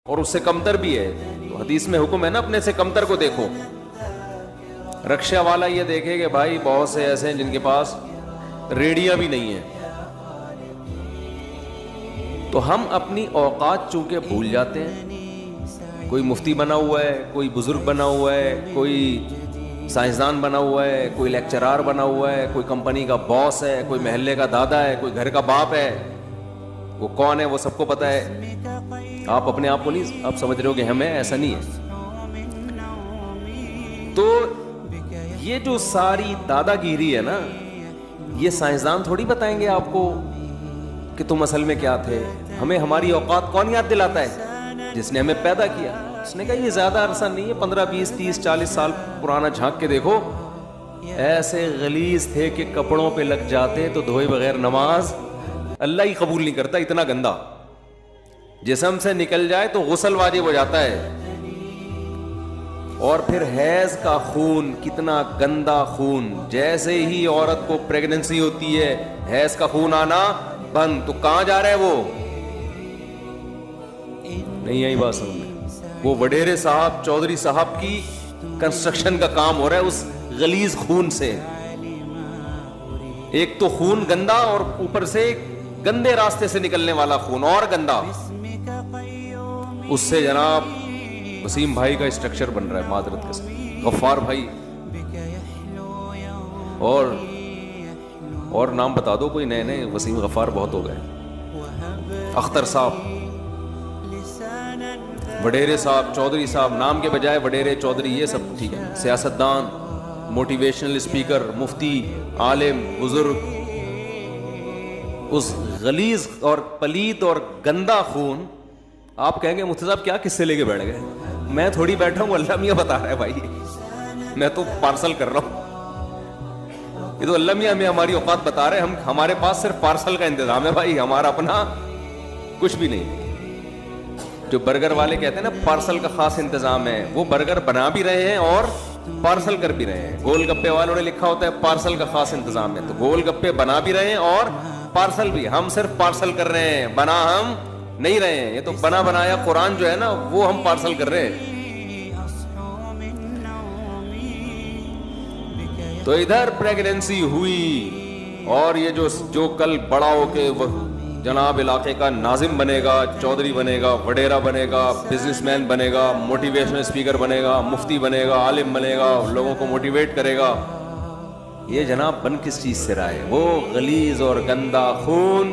اور اس سے کمتر بھی ہے. تو حدیث میں حکم ہے نا اپنے سے کمتر کو دیکھو. رکشہ والا یہ دیکھے کہ بھائی بہت سے ایسے ہیں جن کے پاس ریڑیاں بھی نہیں ہیں. تو ہم اپنی اوقات چونکہ بھول جاتے ہیں. کوئی مفتی بنا ہوا ہے, کوئی بزرگ بنا ہوا ہے, کوئی سائنسدان بنا ہوا ہے, کوئی لیکچرار بنا ہوا ہے, کوئی کمپنی کا باس ہے, کوئی محلے کا دادا ہے, کوئی گھر کا باپ ہے. وہ کون ہے وہ سب کو پتہ ہے. آپ اپنے آپ کو نہیں آپ سمجھ رہے ہو کہ ہمیں ایسا نہیں ہے. تو یہ جو ساری دادا گیری ہے نا, یہ سائنسدان تھوڑی بتائیں گے آپ کو کہ تم اصل میں کیا تھے. ہمیں ہماری اوقات کون یاد دلاتا ہے؟ جس نے ہمیں پیدا کیا. اس نے کہا یہ زیادہ عرصہ نہیں ہے, 15 20 30 40 سال پرانا جھانک کے دیکھو, ایسے غلیظ تھے کہ کپڑوں پہ لگ جاتے تو دھوئے بغیر نماز اللہ ہی قبول نہیں کرتا. اتنا گندا جسم سے نکل جائے تو غسل واجب ہو جاتا ہے. اور پھر حیض کا خون, کتنا گندا خون. جیسے ہی عورت کو پریگننسی ہوتی ہے حیض کا خون آنا بند. تو کہاں جا رہا ہے وہ؟ نہیں آئی بات سمجھ میں. وہ وڈیرے صاحب چودھری صاحب کی کنسٹرکشن کا کام ہو رہا ہے اس غلیظ خون سے. ایک تو خون گندا اور اوپر سے گندے راستے سے نکلنے والا خون اور گندا. اس سے جناب وسیم بھائی کا اسٹرکچر بن رہا ہے معذرت کے ساتھ, غفار بھائی, اور نام بتا دو کوئی نئے نئے. وسیم غفار بہت ہو گئے. اختر صاحب, وڈیرے صاحب, چودھری صاحب, نام کے بجائے وڈیرے چودھری, یہ سب ٹھیک ہے. سیاستدان, موٹیویشنل اسپیکر, مفتی, عالم, بزرگ. اس غلیظ اور پلید اور گندا خون. آپ کہیں گے مفتی صاحب کیا قصے لے کے بیٹھ گئے؟ میں تھوڑی بیٹھا ہوں, اللہ میاں بتا رہا ہے بھائی. میں تو پارسل کر رہا ہوں. یہ تو اللہ میاں ہمیں ہماری اوقات بتا رہے ہیں. ہمارے پاس صرف پارسل کا انتظام ہے بھائی, ہمارا اپنا کچھ بھی نہیں. جو برگر والے کہتے ہیں نا پارسل کا خاص انتظام ہے, وہ برگر بنا بھی رہے ہیں اور پارسل کر بھی رہے ہیں. گول گپے والوں نے لکھا ہوتا ہے پارسل کا خاص انتظام ہے, تو گول گپے بنا بھی رہے ہیں اور پارسل بھی. ہم صرف پارسل کر رہے ہیں, بنا ہم نہیں رہے ہیں. یہ تو بنا بنایا قرآن جو ہے نا وہ ہم پارسل کر رہے ہیں. تو ادھر پریگننسی ہوئی, اور یہ جو کل بڑا ہو کے جناب علاقے کا ناظم بنے گا, چودھری بنے گا, وڈیرا بنے گا, بزنس مین بنے گا, موٹیویشنل اسپیکر بنے گا, مفتی بنے گا, عالم بنے گا, لوگوں کو موٹیویٹ کرے گا. یہ جناب بن کس چیز سے رہا ہے؟ وہ غلیظ اور گندا خون